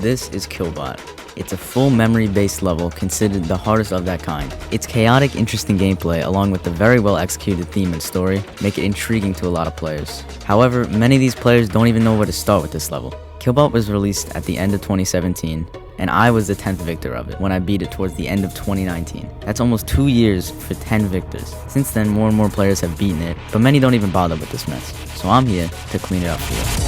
This is Killbot. It's a full memory-based level considered the hardest of that kind. Its chaotic, interesting gameplay along with the very well executed theme and story make it intriguing to a lot of players. However, many of these players don't even know where to start with this level. Killbot was released at the end of 2017, and I was the 10th victor of it when I beat it towards the end of 2019. That's almost 2 years for 10 victors. Since then, more and more players have beaten it, but many don't even bother with this mess. So I'm here to clean it up for you.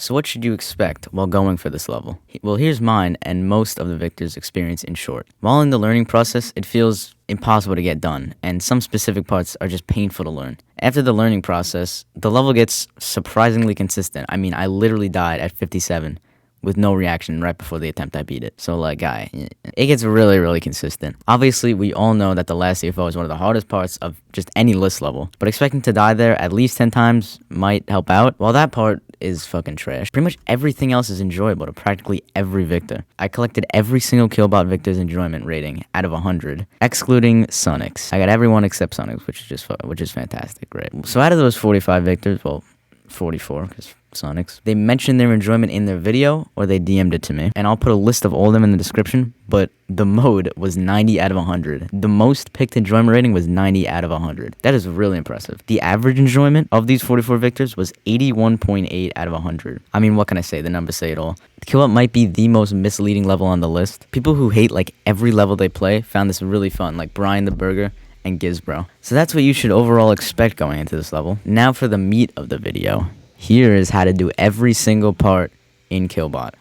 So what should you expect while going for this level? Well, here's mine and most of the victors' experience in short. While in the learning process, it feels impossible to get done, and some specific parts are just painful to learn. After the learning process, the level gets surprisingly consistent. I mean, I literally died at 57 with no reaction right before the attempt I beat it. So it gets really consistent. Obviously, we all know that the last UFO is one of the hardest parts of just any list level, but expecting to die there at least 10 times might help out. While that part is fucking trash, pretty much everything else is enjoyable to practically every victor. I collected every single Killbot victor's enjoyment rating out of 100, excluding Sonics. I got everyone except Sonics, which is fantastic, right? So out of those 45 victors, well, 44, because Sonics, they mentioned their enjoyment in their video or they DM'd it to me, and I'll put a list of all of them in the description, but the mode was 90 out of 100. The most picked enjoyment rating was 90 out of 100. That is really impressive. The average enjoyment of these 44 victors was 81.8 out of 100. I mean, what can I say? The numbers say it all. Killbot might be the most misleading level on the list. People who hate every level they play found this really fun, like Brian the Burger and Gizbro. So that's what you should overall expect going into this level. Now for the meat of the video. Here is how to do every single part in Killbot.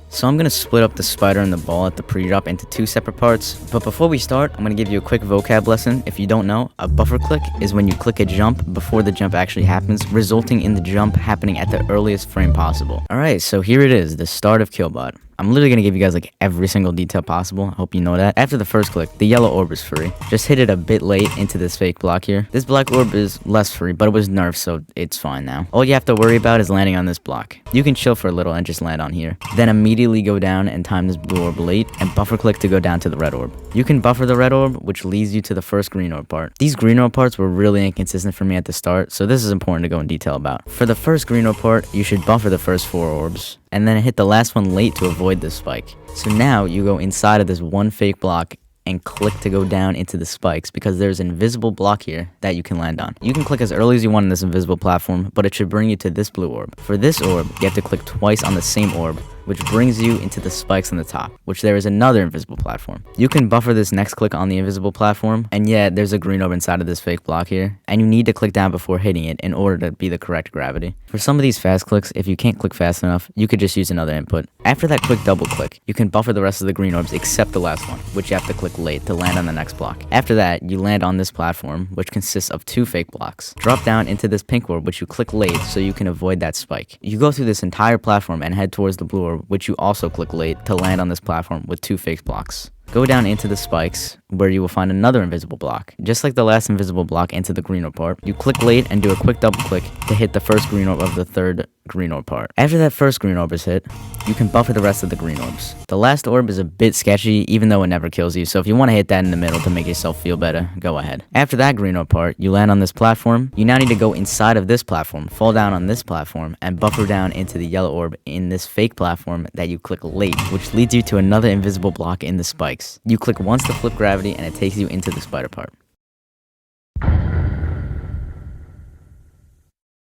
So I'm going to split up the spider and the ball at the pre-drop into 2 separate parts. But before we start, I'm going to give you a quick vocab lesson. If you don't know, a buffer click is when you click a jump before the jump actually happens, resulting in the jump happening at the earliest frame possible. Alright, so here it is, the start of Killbot. I'm literally going to give you guys every single detail possible. I hope you know that. After the first click, the yellow orb is free. Just hit it a bit late into this fake block here. This black orb is less free, but it was nerfed, so it's fine now. All you have to worry about is landing on this block. You can chill for a little and just land on here. Then immediately go down and time this blue orb late, and buffer click to go down to the red orb. You can buffer the red orb, which leads you to the first green orb part. These green orb parts were really inconsistent for me at the start, so this is important to go in detail about. For the first green orb part, you should buffer the first 4 orbs, and then hit the last one late to avoid this spike. So now you go inside of this one fake block and click to go down into the spikes because there's an invisible block here that you can land on. You can click as early as you want on this invisible platform, but it should bring you to this blue orb. For this orb, you have to click twice on the same orb, which brings you into the spikes on the top, which there is another invisible platform. You can buffer this next click on the invisible platform, and yeah, there's a green orb inside of this fake block here, and you need to click down before hitting it in order to be the correct gravity. For some of these fast clicks, if you can't click fast enough, you could just use another input. After that quick double click, you can buffer the rest of the green orbs except the last one, which you have to click late to land on the next block. After that, you land on this platform, which consists of 2 fake blocks. Drop down into this pink orb, which you click late so you can avoid that spike. You go through this entire platform and head towards the blue orb, which you also click late to land on this platform with 2 fake blocks. Go down into the spikes, where you will find another invisible block. Just like the last invisible block into the green orb part, you click late and do a quick double click to hit the first green orb of the third green orb part. After that first green orb is hit, you can buffer the rest of the green orbs. The last orb is a bit sketchy, even though it never kills you, so if you want to hit that in the middle to make yourself feel better, go ahead. After that green orb part, you land on this platform. You now need to go inside of this platform, fall down on this platform, and buffer down into the yellow orb in this fake platform that you click late, which leads you to another invisible block in the spikes. You click once to flip gravity, and it takes you into the spider part.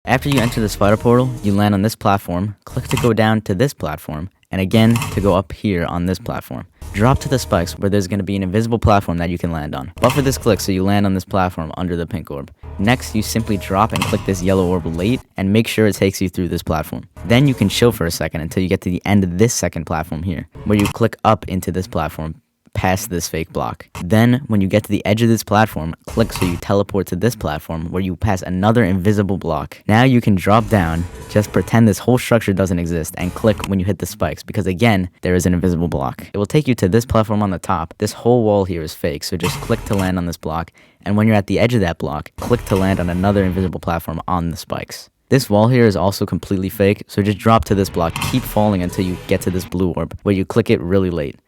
After you enter the spider portal, you land on this platform, click to go down to this platform, and again to go up here on this platform. Drop to the spikes where there's going to be an invisible platform that you can land on. Buffer this click so you land on this platform under the pink orb. Next, you simply drop and click this yellow orb late and make sure it takes you through this platform. Then you can chill for a second until you get to the end of this second platform here, where you click up into this platform past this fake block. Then, when you get to the edge of this platform, click so you teleport to this platform where you pass another invisible block. Now you can drop down, just pretend this whole structure doesn't exist, and click when you hit the spikes, because again, there is an invisible block. It will take you to this platform on the top. This whole wall here is fake, so just click to land on this block, and when you're at the edge of that block, click to land on another invisible platform on the spikes. This wall here is also completely fake, so just drop to this block, keep falling until you get to this blue orb, where you click it really late.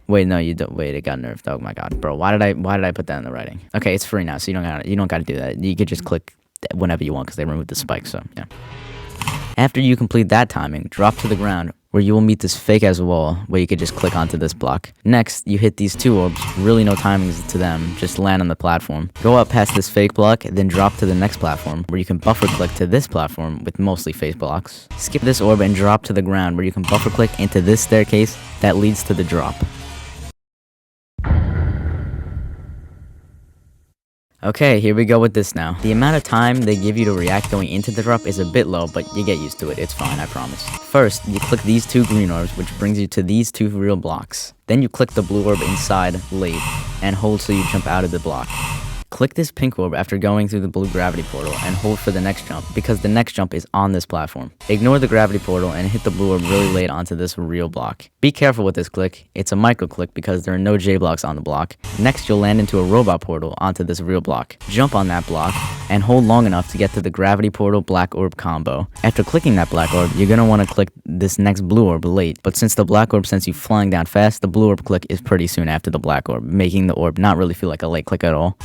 Wait, no, you don't. Wait, it got nerfed. Oh my god, bro, why did I put that in the writing? Okay, it's free now, so you don't gotta do that. You could just click whenever you want because they removed the spike. So yeah. After you complete that timing, drop to the ground, where you will meet this fake ass wall where you could just click onto this block. Next, you hit these 2 orbs, really no timings to them, just land on the platform. Go up past this fake block, then drop to the next platform, where you can buffer click to this platform with mostly fake blocks. Skip this orb and drop to the ground, where you can buffer click into this staircase that leads to the drop. Okay, here we go with this now. The amount of time they give you to react going into the drop is a bit low, but you get used to it. It's fine, I promise. First, you click these 2 green orbs, which brings you to these 2 real blocks. Then you click the blue orb inside late, and hold so you jump out of the block. Click this pink orb after going through the blue gravity portal and hold for the next jump because the next jump is on this platform. Ignore the gravity portal and hit the blue orb really late onto this real block. Be careful with this click, it's a micro click because there are no J blocks on the block. Next you'll land into a robot portal onto this real block. Jump on that block and hold long enough to get to the gravity portal black orb combo. After clicking that black orb, you're gonna want to click this next blue orb late, but since the black orb sends you flying down fast, the blue orb click is pretty soon after the black orb, making the orb not really feel like a late click at all.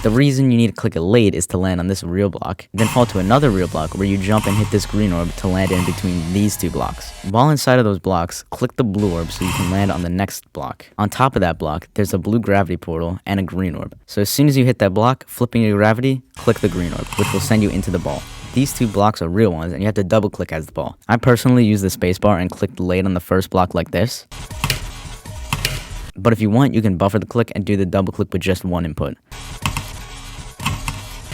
The reason you need to click it late is to land on this real block, then fall to another real block where you jump and hit this green orb to land in between these 2 blocks. While inside of those blocks, click the blue orb so you can land on the next block. On top of that block, there's a blue gravity portal and a green orb. So as soon as you hit that block, flipping your gravity, click the green orb, which will send you into the ball. These 2 blocks are real ones and you have to double click as the ball. I personally use the spacebar and clicked late on the first block like this. But if you want, you can buffer the click and do the double click with just 1 input.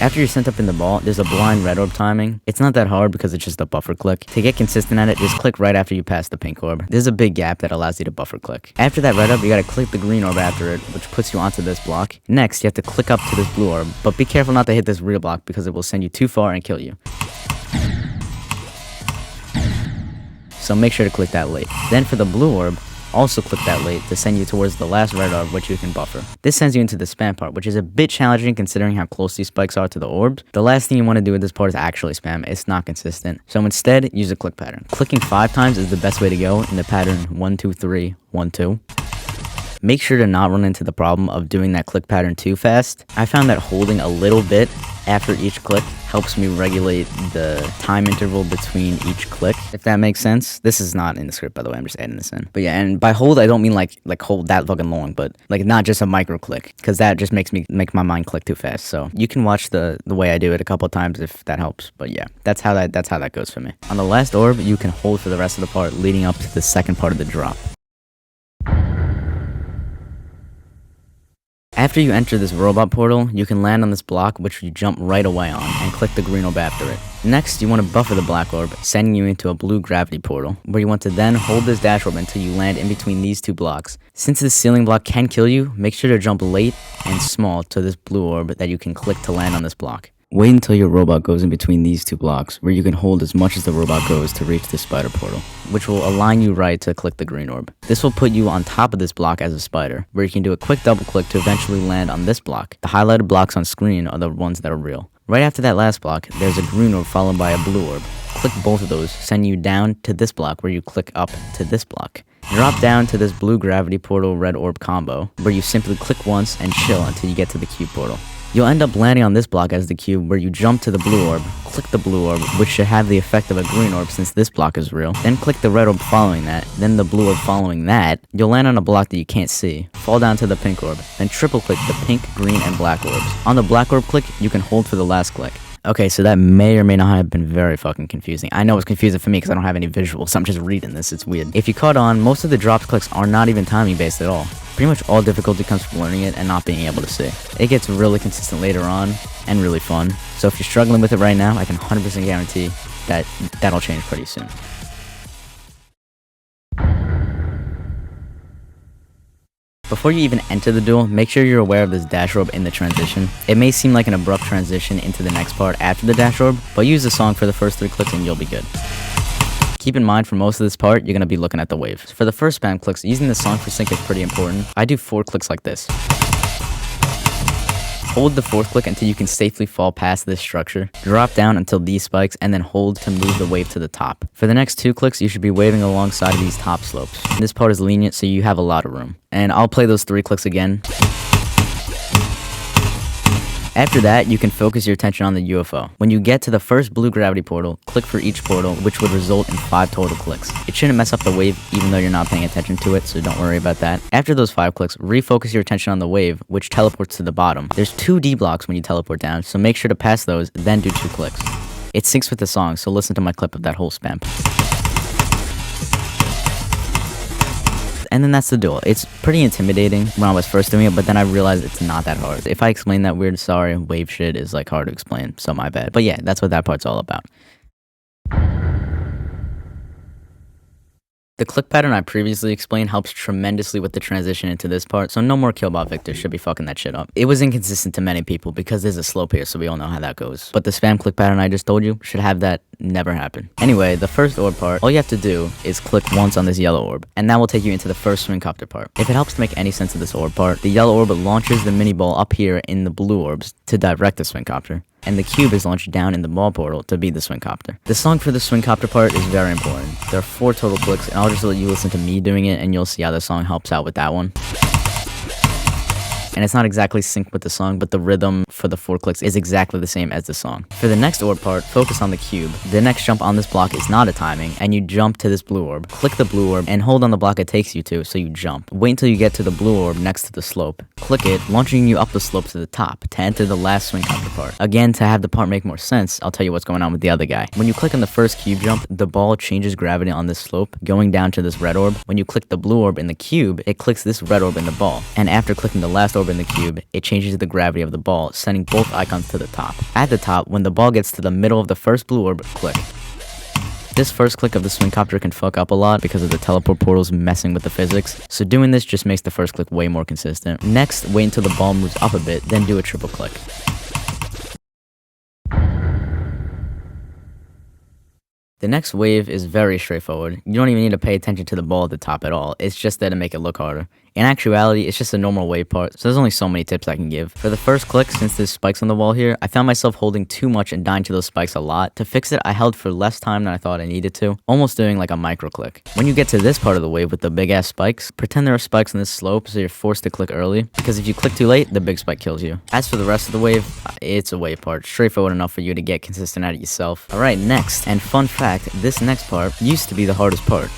After you're sent up in the ball, there's a blind red orb timing. It's not that hard because it's just a buffer click. To get consistent at it, just click right after you pass the pink orb. There's a big gap that allows you to buffer click. After that red orb, you gotta click the green orb after it, which puts you onto this block. Next, you have to click up to this blue orb, but be careful not to hit this real block because it will send you too far and kill you. So make sure to click that late. Then for the blue orb, also click that late to send you towards the last red orb, which you can buffer. This sends you into the spam part, which is a bit challenging considering how close these spikes are to the orbs. The last thing you want to do with this part is actually spam. It's not consistent. So instead, use a click pattern. Clicking 5 times is the best way to go in the pattern 1, 2, 3, 1, 2. Make sure to not run into the problem of doing that click pattern too fast. I found that holding a little bit after each click helps me regulate the time interval between each click, if that makes sense. This is not in the script, by the way, I'm just adding this in. But yeah, and by hold, I don't mean like hold that fucking long, but like not just a micro click, because that just makes my mind click too fast. So you can watch the way I do it a couple times if that helps. But yeah, that's how that goes for me. On the last orb, you can hold for the rest of the part leading up to the second part of the drop. After you enter this robot portal, you can land on this block which you jump right away on and click the green orb after it. Next, you want to buffer the black orb, sending you into a blue gravity portal, where you want to then hold this dash orb until you land in between these 2 blocks. Since this ceiling block can kill you, make sure to jump late and small to this blue orb that you can click to land on this block. Wait until your robot goes in between these 2 blocks, where you can hold as much as the robot goes to reach the spider portal, which will align you right to click the green orb. This will put you on top of this block as a spider, where you can do a quick double click to eventually land on this block. The highlighted blocks on screen are the ones that are real. Right after that last block, there's a green orb followed by a blue orb. Click both of those, send you down to this block where you click up to this block. Drop down to this blue gravity portal red orb combo, where you simply click once and chill until you get to the cube portal. You'll end up landing on this block as the cube, where you jump to the blue orb, click the blue orb, which should have the effect of a green orb since this block is real, then click the red orb following that, then the blue orb following that. You'll land on a block that you can't see, fall down to the pink orb, then triple click the pink, green, and black orbs. On the black orb click, you can hold for the last click. Okay, so that may or may not have been very fucking confusing. I know it's confusing for me because I don't have any visuals, so I'm just reading this. It's weird. If you caught on, most of the dropped clicks are not even timing based at all. Pretty much all difficulty comes from learning it and not being able to see. It gets really consistent later on and really fun. So if you're struggling with it right now, I can 100% guarantee that that'll change pretty soon. Before you even enter the duel, make sure you're aware of this dash orb in the transition. It may seem like an abrupt transition into the next part after the dash orb, but use the song for the first 3 clicks and you'll be good. Keep in mind for most of this part, you're going to be looking at the waves. For the first spam clicks, using the song for sync is pretty important. I do 4 clicks like this. Hold the fourth click until you can safely fall past this structure. Drop down until these spikes, and then hold to move the wave to the top. For the next 2 clicks, you should be waving alongside of these top slopes. This part is lenient, so you have a lot of room. And I'll play those 3 clicks again. After that, you can focus your attention on the UFO. When you get to the first blue gravity portal, click for each portal, which would result in 5 total clicks. It shouldn't mess up the wave, even though you're not paying attention to it, so don't worry about that. After those 5 clicks, refocus your attention on the wave, which teleports to the bottom. There's 2 D blocks when you teleport down, so make sure to pass those, then do 2 clicks. It syncs with the song, so listen to my clip of that whole spam. And then that's the duel. It's pretty intimidating when I was first doing it, but then I realized it's not that hard. If I explain that weird, sorry, wave shit is like hard to explain, so my bad. But yeah, that's what that part's all about. The click pattern I previously explained helps tremendously with the transition into this part, so no more Killbot Victor should be fucking that shit up. It was inconsistent to many people because there's a slope here, so we all know how that goes. But the spam click pattern I just told you should have that never happen. Anyway, the first orb part, all you have to do is click once on this yellow orb, and that will take you into the first Swingcopter part. If it helps to make any sense of this orb part, the yellow orb launches the mini ball up here in the blue orbs to direct the Swingcopter, and the cube is launched down in the ball portal to be the Swingcopter. The song for the Swingcopter part is very important. There are 4 total clicks, and I'll just let you listen to me doing it, and you'll see how the song helps out with that one. And it's not exactly synced with the song, but the rhythm for the 4 clicks is exactly the same as the song. For the next orb part, focus on the cube. The next jump on this block is not a timing, and you jump to this blue orb. Click the blue orb, and hold on the block it takes you to, so you jump. Wait until you get to the blue orb next to the slope. Click it, launching you up the slope to the top, to enter the last Swingcopter part. Again, to have the part make more sense, I'll tell you what's going on with the other guy. When you click on the first cube jump, the ball changes gravity on this slope, going down to this red orb. When you click the blue orb in the cube, it clicks this red orb in the ball. And after clicking the last orb in the cube, it changes the gravity of the ball, sending both icons to the top. At the top, when the ball gets to the middle of the first blue orb, click. This first click of the Swingcopter can fuck up a lot because of the teleport portals messing with the physics, so doing this just makes the first click way more consistent. Next, wait until the ball moves up a bit, then do a triple click. The next wave is very straightforward. You don't even need to pay attention to the ball at the top at all. It's just there to make it look harder. In actuality, it's just a normal wave part, so there's only so many tips I can give. For the first click, since there's spikes on the wall here, I found myself holding too much and dying to those spikes a lot. To fix it, I held for less time than I thought I needed to, almost doing like a micro click. When you get to this part of the wave with the big ass spikes, pretend there are spikes on this slope so you're forced to click early, because if you click too late, the big spike kills you. As for the rest of the wave, it's a wave part, straightforward enough for you to get consistent at it yourself. Alright, next, and fun fact, this next part used to be the hardest part.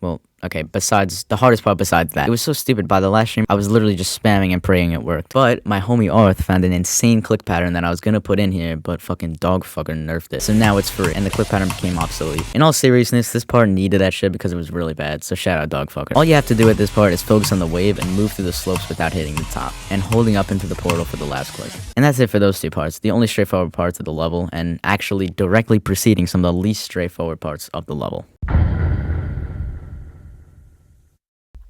Well, okay, besides the hardest part besides that. It was so stupid. By the last stream, I was literally just spamming and praying it worked. But my homie Arth found an insane click pattern that I was gonna put in here, but fucking dog fucker nerfed it. So now it's free, and the click pattern became obsolete. In all seriousness, this part needed that shit because it was really bad, so shout out dog fucker. All you have to do at this part is focus on the wave and move through the slopes without hitting the top, and holding up into the portal for the last click. And that's it for those 2 parts, the only straightforward parts of the level, and actually directly preceding some of the least straightforward parts of the level.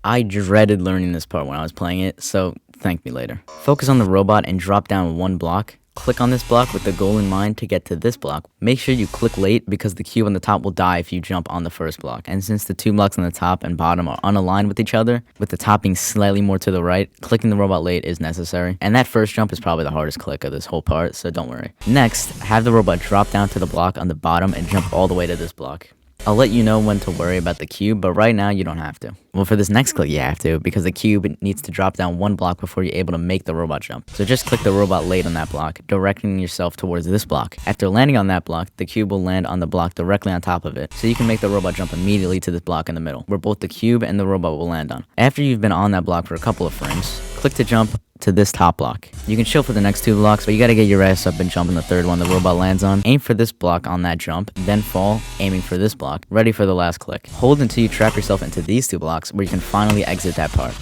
I dreaded learning this part when I was playing it, so thank me later. Focus on the robot and drop down 1 block. Click on this block with the goal in mind to get to this block. Make sure you click late because the cube on the top will die if you jump on the first block. And since the 2 blocks on the top and bottom are unaligned with each other, with the top being slightly more to the right, clicking the robot late is necessary. And that first jump is probably the hardest click of this whole part, so don't worry. Next, have the robot drop down to the block on the bottom and jump all the way to this block. I'll let you know when to worry about the cube, but right now you don't have to. Well, for this next click you have to, because the cube needs to drop down 1 block before you're able to make the robot jump. So just click the robot late on that block, directing yourself towards this block. After landing on that block, the cube will land on the block directly on top of it, so you can make the robot jump immediately to this block in the middle, where both the cube and the robot will land on. After you've been on that block for a couple of frames, click to jump to this top block. You can chill for the next 2 blocks, but you gotta get your ass up and jump on the 3rd one the robot lands on. Aim for this block on that jump, then fall, aiming for this block, ready for the last click. Hold until you trap yourself into these 2 blocks where you can finally exit that part.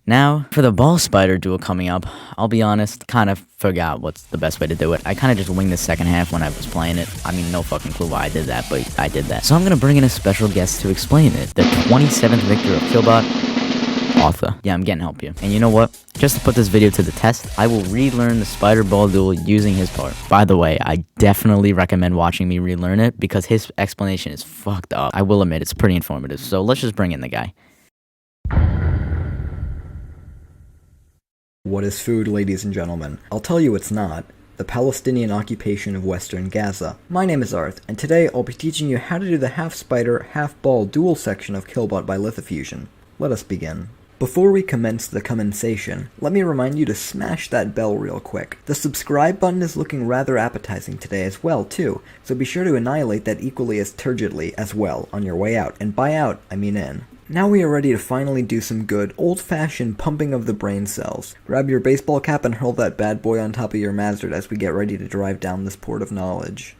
Now, for the ball spider duel coming up, I'll be honest, kind of forgot what's the best way to do it. I kind of just winged the second half when I was playing it. I mean, no fucking clue why I did that, but I did that. So I'm gonna bring in a special guest to explain it. The 27th victor of Killbot, Arthur. Yeah, I'm getting help here. And you know what? Just to put this video to the test, I will relearn the spider ball duel using his part. By the way, I definitely recommend watching me relearn it because his explanation is fucked up. I will admit, it's pretty informative. So let's just bring in the guy. What is food, ladies and gentlemen? I'll tell you it's not. The Palestinian occupation of Western Gaza. My name is Arth, and today I'll be teaching you how to do the half spider, half ball dual section of Killbot by Lithofusion. Let us begin. Before we commence the commensation, let me remind you to smash that bell real quick. The subscribe button is looking rather appetizing today as well, too, so be sure to annihilate that equally as turgidly as well on your way out, and by out, I mean in. Now we are ready to finally do some good, old-fashioned pumping of the brain cells. Grab your baseball cap and hurl that bad boy on top of your Mazda as we get ready to drive down this port of knowledge.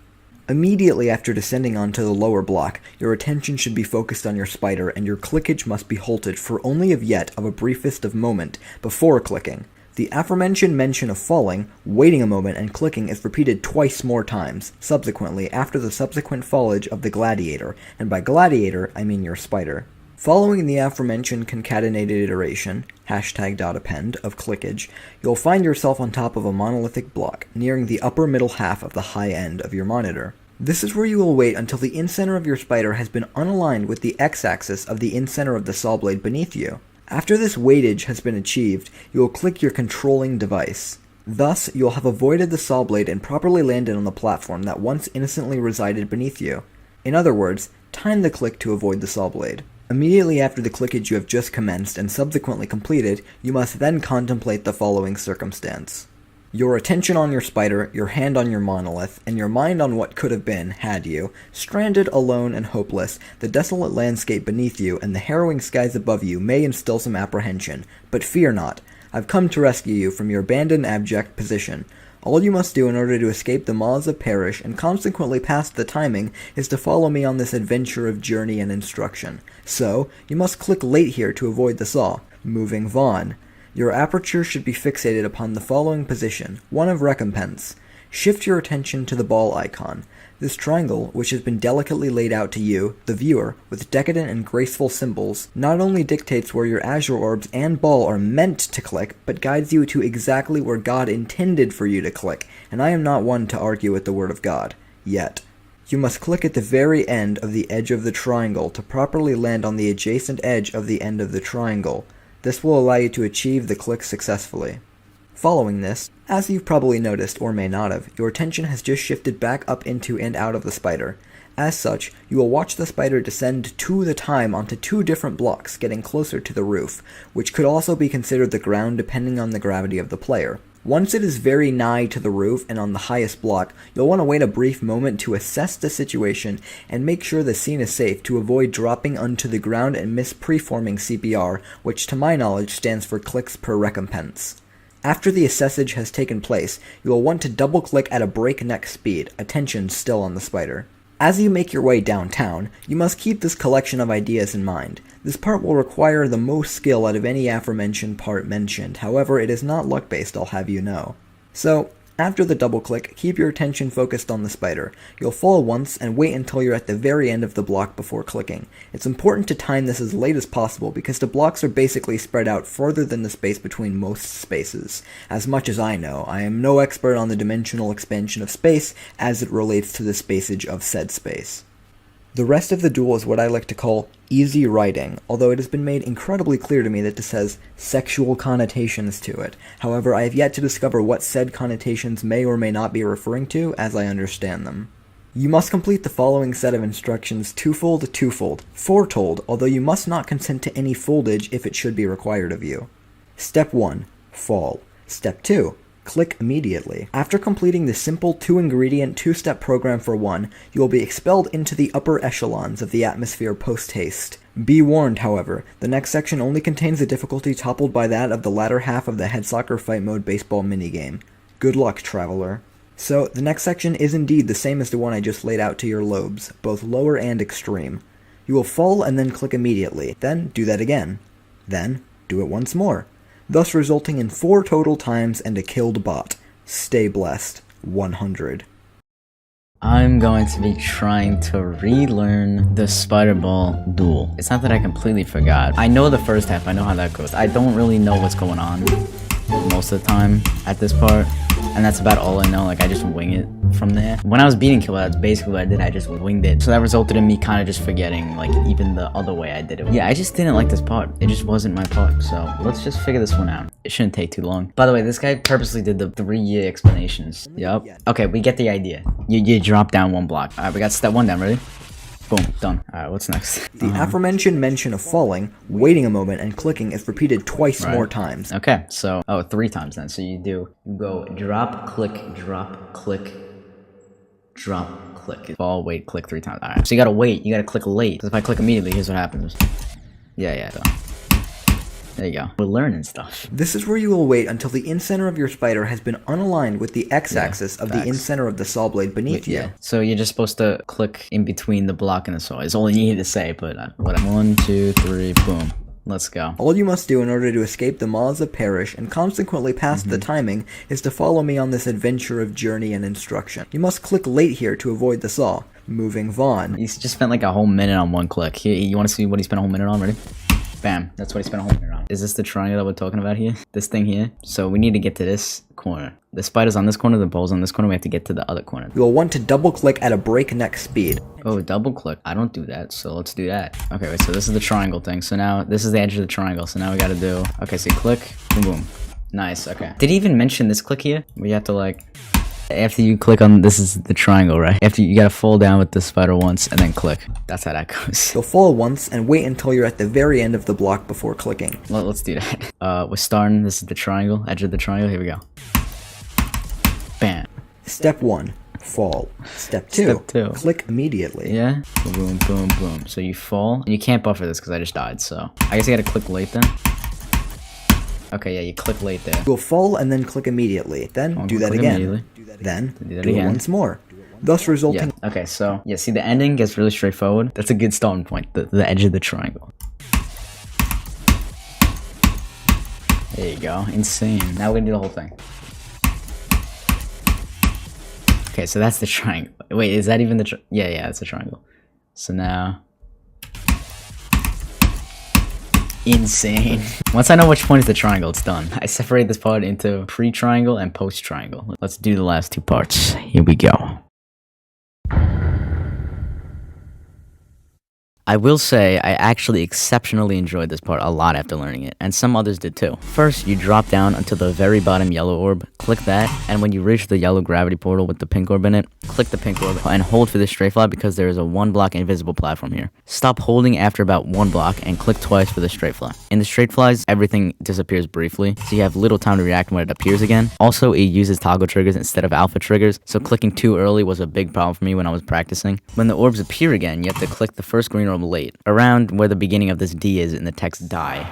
Immediately after descending onto the lower block, your attention should be focused on your spider and your clickage must be halted for only of a briefest of moment before clicking. The aforementioned mention of falling, waiting a moment, and clicking is repeated twice more times, subsequently after the subsequent fallage of the gladiator, and by gladiator I mean your spider. Following the aforementioned concatenated iteration, #.append, of clickage, you'll find yourself on top of a monolithic block, nearing the upper middle half of the high end of your monitor. This is where you will wait until the incenter of your spider has been unaligned with the x-axis of the incenter of the saw blade beneath you. After this weightage has been achieved, you will click your controlling device. Thus, you'll have avoided the saw blade and properly landed on the platform that once innocently resided beneath you. In other words, time the click to avoid the saw blade. Immediately after the clickage you have just commenced and subsequently completed, you must then contemplate the following circumstance. Your attention on your spider, your hand on your monolith, and your mind on what could have been, had you, stranded, alone, and hopeless, the desolate landscape beneath you and the harrowing skies above you may instill some apprehension, but fear not. I've come to rescue you from your abandoned abject position. All you must do in order to escape the maws of perish and consequently pass the timing is to follow me on this adventure of journey and instruction. So, you must click late here to avoid the saw. Moving Vaughn. Your aperture should be fixated upon the following position, one of recompense. Shift your attention to the ball icon. This triangle, which has been delicately laid out to you, the viewer, with decadent and graceful symbols, not only dictates where your azure orbs and ball are meant to click, but guides you to exactly where God intended for you to click, and I am not one to argue with the word of God. Yet. You must click at the very end of the edge of the triangle to properly land on the adjacent edge of the end of the triangle. This will allow you to achieve the click successfully. Following this, as you've probably noticed or may not have, your attention has just shifted back up into and out of the spider. As such, you will watch the spider descend to the time onto two different blocks, getting closer to the roof, which could also be considered the ground depending on the gravity of the player. Once it is very nigh to the roof and on the highest block, you'll want to wait a brief moment to assess the situation and make sure the scene is safe to avoid dropping onto the ground and miss preforming CPR, which to my knowledge stands for clicks per recompense. After the assessage has taken place, you will want to double-click at a breakneck speed, attention still on the spider. As you make your way downtown, you must keep this collection of ideas in mind. This part will require the most skill out of any aforementioned part mentioned, however it is not luck-based, I'll have you know. So, after the double-click, keep your attention focused on the spider. You'll fall once and wait until you're at the very end of the block before clicking. It's important to time this as late as possible because the blocks are basically spread out further than the space between most spaces. As much as I know, I am no expert on the dimensional expansion of space as it relates to the spacage of said space. The rest of the duel is what I like to call easy writing, although it has been made incredibly clear to me that this has sexual connotations to it. However, I have yet to discover what said connotations may or may not be referring to as I understand them. You must complete the following set of instructions twofold, foretold, although you must not consent to any foldage if it should be required of you. Step 1. Fall. Step 2. Click immediately. After completing the simple 2-ingredient, 2-step program for 1, you will be expelled into the upper echelons of the atmosphere post-haste. Be warned, however, the next section only contains a difficulty toppled by that of the latter half of the head soccer fight mode baseball minigame. Good luck, traveler. So, the next section is indeed the same as the one I just laid out to your lobes, both lower and extreme. You will fall and then click immediately, then do that again. Then, do it once more. Thus resulting in 4 total times and a killed bot. Stay blessed. 100. I'm going to be trying to relearn the Spider Ball Dual. It's not that I completely forgot. I know the first half, I know how that goes. I don't really know what's going on most of the time at this part, and that's about all I know. Like, I just wing it. from there. When I was beating Killbot, that's basically what I did. I just winged it. So that resulted in me kind of just forgetting, like, even the other way I did it. Yeah, I just didn't like this part. It just wasn't my part. So let's just figure this one out. It shouldn't take too long. By the way, this guy purposely did the 3-year explanations. Yup. Okay, we get the idea. You drop down 1 block. Alright, we got step 1 down. Ready? Boom, done. Alright, what's next? The aforementioned mention of falling, waiting a moment, and clicking is repeated twice more times. Okay, so, 3 times then. So you go drop, click, drop, click, drop, click. Fall, wait, click 3 times. Alright, so you gotta wait. You gotta click late. Because if I click immediately, here's what happens. Yeah, done. There you go. We're learning stuff. This is where you will wait until the in-center of your spider has been unaligned with the x-axis of the in-center of the saw blade beneath you. Yeah. So you're just supposed to click in between the block and the saw. It's all you need to say, but whatever. 1, 2, 3, boom. Let's go. All you must do in order to escape the maws of Perish and consequently pass the timing is to follow me on this adventure of journey and instruction. You must click late here to avoid the saw. Moving Vaughn. He's just spent like a whole minute on 1 click. You want to see what he spent a whole minute on? Ready? Bam. That's what he spent a whole minute on. Is this the triangle that we're talking about here? This thing here? So we need to get to this corner. The spider's on this corner, the ball's on this corner. We have to get to the other corner. You will want to double click at a breakneck speed. Oh, double click. I don't do that, so let's do that. Okay, wait, so this is the triangle thing. So now, this is the edge of the triangle. So now we gotta do... Okay, so you click, boom, boom. Nice, okay. Did he even mention this click here? We have to like... After you click on, this is the triangle, right? After you gotta fall down with the spider once and then click. That's how that goes. You'll fall once and wait until you're at the very end of the block before clicking. Let's do that. We're starting, this is the triangle, edge of the triangle, here we go. Bam. Step 1, fall. Step 2, click immediately. Yeah, boom, boom, boom. So you fall, and you can't buffer this because I just died, so. I guess you gotta click late then. Okay, yeah, you click late there. You'll fall and then click immediately. Then do that again. Then do it once more. Thus resulting... Yeah. Okay, so, yeah, see the ending gets really straightforward. That's a good starting point, the edge of the triangle. There you go, insane. Now we're gonna do the whole thing. Okay, so that's the triangle. Wait, is that even the yeah, it's a triangle. So now... Insane. Once I know which point is the triangle, it's done. I separate this part into pre-triangle and post-triangle. Let's do the last 2 parts. Here we go. I will say I actually exceptionally enjoyed this part a lot after learning it, and some others did too. First, you drop down until the very bottom yellow orb, click that, and when you reach the yellow gravity portal with the pink orb in it, click the pink orb and hold for the straight fly because there is a 1 block invisible platform here. Stop holding after about 1 block and click twice for the straight fly. In the straight flies, everything disappears briefly, so you have little time to react when it appears again. Also, it uses toggle triggers instead of alpha triggers, so clicking too early was a big problem for me when I was practicing. When the orbs appear again, you have to click the first green orb late, around where the beginning of this D is in the text die.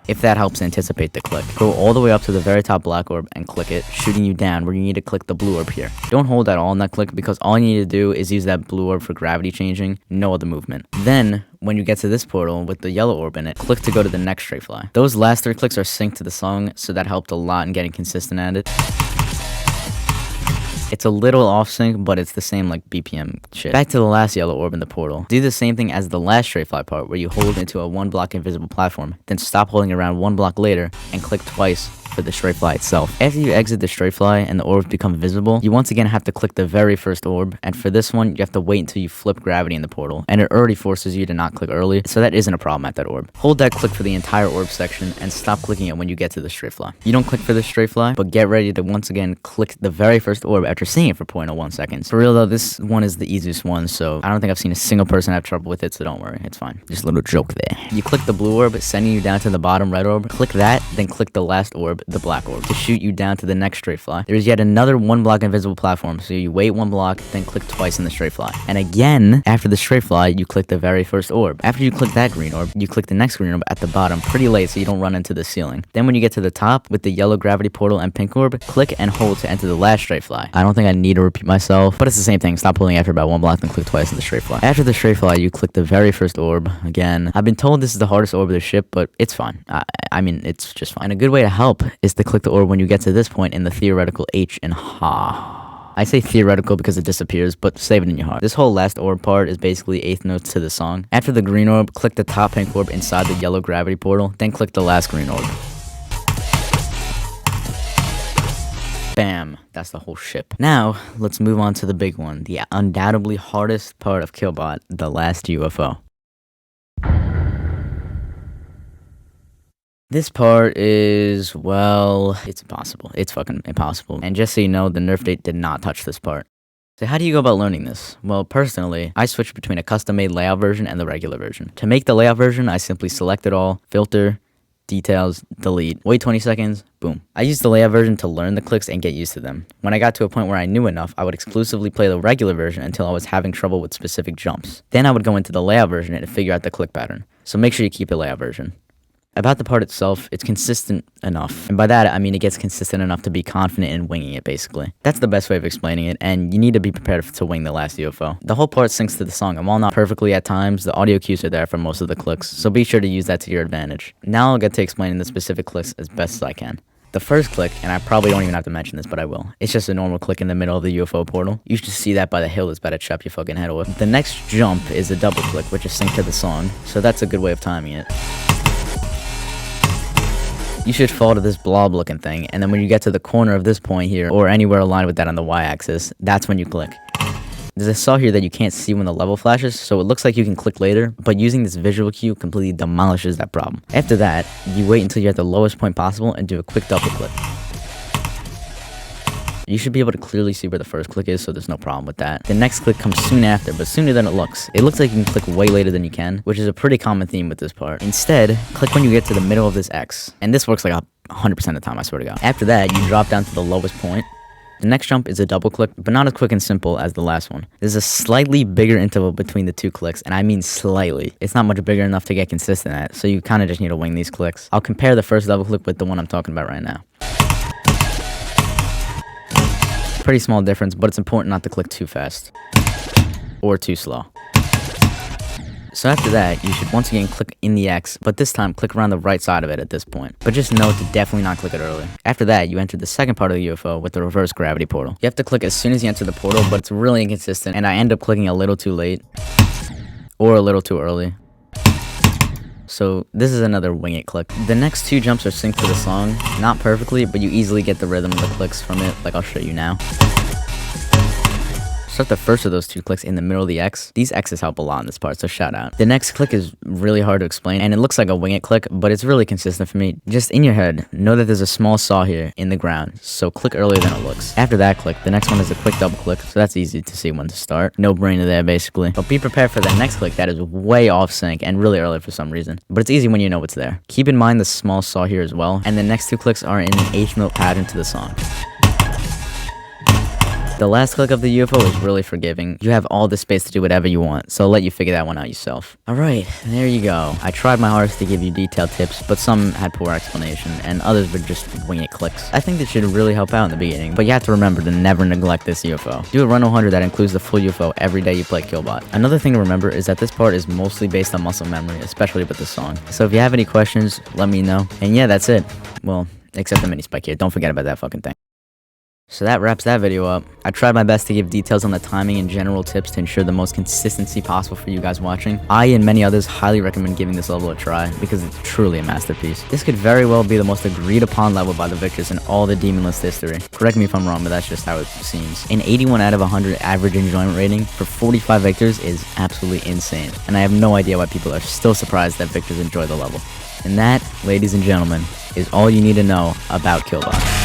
If that helps anticipate the click. Go all the way up to the very top black orb and click it, shooting you down where you need to click the blue orb here. Don't hold at all on that click because all you need to do is use that blue orb for gravity changing, no other movement. Then, when you get to this portal with the yellow orb in it, click to go to the next straight fly. Those last 3 clicks are synced to the song, so that helped a lot in getting consistent at it. It's a little off sync, but it's the same like BPM shit. Back to the last yellow orb in the portal. Do the same thing as the last straight fly part where you hold into a 1 block invisible platform, then stop holding around 1 block later and click twice for the straight fly itself. After you exit the straight fly and the orbs become visible, you once again have to click the very first orb, and for this one, you have to wait until you flip gravity in the portal, and it already forces you to not click early, so that isn't a problem at that orb. Hold that click for the entire orb section, and stop clicking it when you get to the straight fly. You don't click for the straight fly, but get ready to once again click the very first orb after seeing it for 0.01 seconds. For real though, this one is the easiest one, so I don't think I've seen a single person have trouble with it, so don't worry, it's fine. Just a little joke there. You click the blue orb, sending you down to the bottom red orb, click that, then click the last orb, the black orb, to shoot you down to the next straight fly. There's yet another 1 block invisible platform, so you wait 1 block, then click twice in the straight fly. And again, after the straight fly, you click the very first orb. After you click that green orb, you click the next green orb at the bottom pretty late so you don't run into the ceiling. Then when you get to the top with the yellow gravity portal and pink orb, click and hold to enter the last straight fly. I don't think I need to repeat myself, but it's the same thing. Stop holding after about 1 block, then click twice in the straight fly. After the straight fly, you click the very first orb. Again, I've been told this is the hardest orb of the ship, but it's fine. I mean, it's just fine. And a good way to help is to click the orb when you get to this point in the theoretical H and Ha. I say theoretical because it disappears, but save it in your heart. This whole last orb part is basically 8th notes to the song. After the green orb, click the top pink orb inside the yellow gravity portal, then click the last green orb. Bam. That's the whole ship. Now, let's move on to the big one, the undoubtedly hardest part of Killbot, the last UFO. This part is, well, it's impossible. It's fucking impossible. And just so you know, the nerf date did not touch this part. So how do you go about learning this? Well, personally, I switched between a custom-made layout version and the regular version. To make the layout version, I simply select it all, filter, details, delete, wait 20 seconds, boom. I used the layout version to learn the clicks and get used to them. When I got to a point where I knew enough, I would exclusively play the regular version until I was having trouble with specific jumps. Then I would go into the layout version and figure out the click pattern. So make sure you keep a layout version. About the part itself, it's consistent enough. And by that, I mean it gets consistent enough to be confident in winging it, basically. That's the best way of explaining it, and you need to be prepared to wing the last UFO. The whole part syncs to the song, and while not perfectly at times, the audio cues are there for most of the clicks, so be sure to use that to your advantage. Now I'll get to explaining the specific clicks as best as I can. The first click, and I probably don't even have to mention this, but I will. It's just a normal click in the middle of the UFO portal. You should see that by the hill that's about to chop your fucking head off. The next jump is a double click, which is synced to the song, so that's a good way of timing it. You should fall to this blob looking thing, and then when you get to the corner of this point here, or anywhere aligned with that on the y-axis, that's when you click. There's a saw here that you can't see when the level flashes, so it looks like you can click later, but using this visual cue completely demolishes that problem. After that, you wait until you're at the lowest point possible and do a quick double click. You should be able to clearly see where the first click is, so there's no problem with that. The next click comes soon after, but sooner than it looks. It looks like you can click way later than you can, which is a pretty common theme with this part. Instead, click when you get to the middle of this X. And this works like 100% of the time, I swear to God. After that, you drop down to the lowest point. The next jump is a double click, but not as quick and simple as the last one. There's a slightly bigger interval between the two clicks, and I mean slightly. It's not much bigger enough to get consistent at, so you kind of just need to wing these clicks. I'll compare the first double click with the one I'm talking about right now. Pretty small difference, but it's important not to click too fast or too slow. So after that, you should once again click in the X, but this time click around the right side of it at this point. But just note to definitely not click it early. After that, you enter the second part of the UFO with the reverse gravity portal. You have to click as soon as you enter the portal, but it's really inconsistent, and I end up clicking a little too late or a little too early. So this is another wing it click. The next two jumps are synced to the song, not perfectly, but you easily get the rhythm of the clicks from it, like I'll show you now. Start the first of those two clicks in the middle of the X. These X's help a lot in this part, so shout out. The next click is really hard to explain, and it looks like a wing it click, but it's really consistent for me. Just in your head, know that there's a small saw here in the ground, so click earlier than it looks. After that click, the next one is a quick double click, so that's easy to see when to start. No brainer there, basically. But be prepared for the next click that is way off sync and really early for some reason. But it's easy when you know it's there. Keep in mind the small saw here as well, and the next two clicks are in an 8th note pattern to the song. The last click of the UFO is really forgiving. You have all the space to do whatever you want, so I'll let you figure that one out yourself. Alright, there you go. I tried my hardest to give you detailed tips, but some had poor explanation, and others were just wing it clicks. I think this should really help out in the beginning, but you have to remember to never neglect this UFO. Do a run 100 that includes the full UFO every day you play Killbot. Another thing to remember is that this part is mostly based on muscle memory, especially with the song. So if you have any questions, let me know. And yeah, that's it. Well, except the mini spike here. Don't forget about that fucking thing. So that wraps that video up. I tried my best to give details on the timing and general tips to ensure the most consistency possible for you guys watching. I and many others highly recommend giving this level a try because it's truly a masterpiece. This could very well be the most agreed upon level by the victors in all the Demon List history. Correct me if I'm wrong, but that's just how it seems. An 81 out of 100 average enjoyment rating for 45 victors is absolutely insane, and I have no idea why people are still surprised that victors enjoy the level. And that, ladies and gentlemen, is all you need to know about Killbot.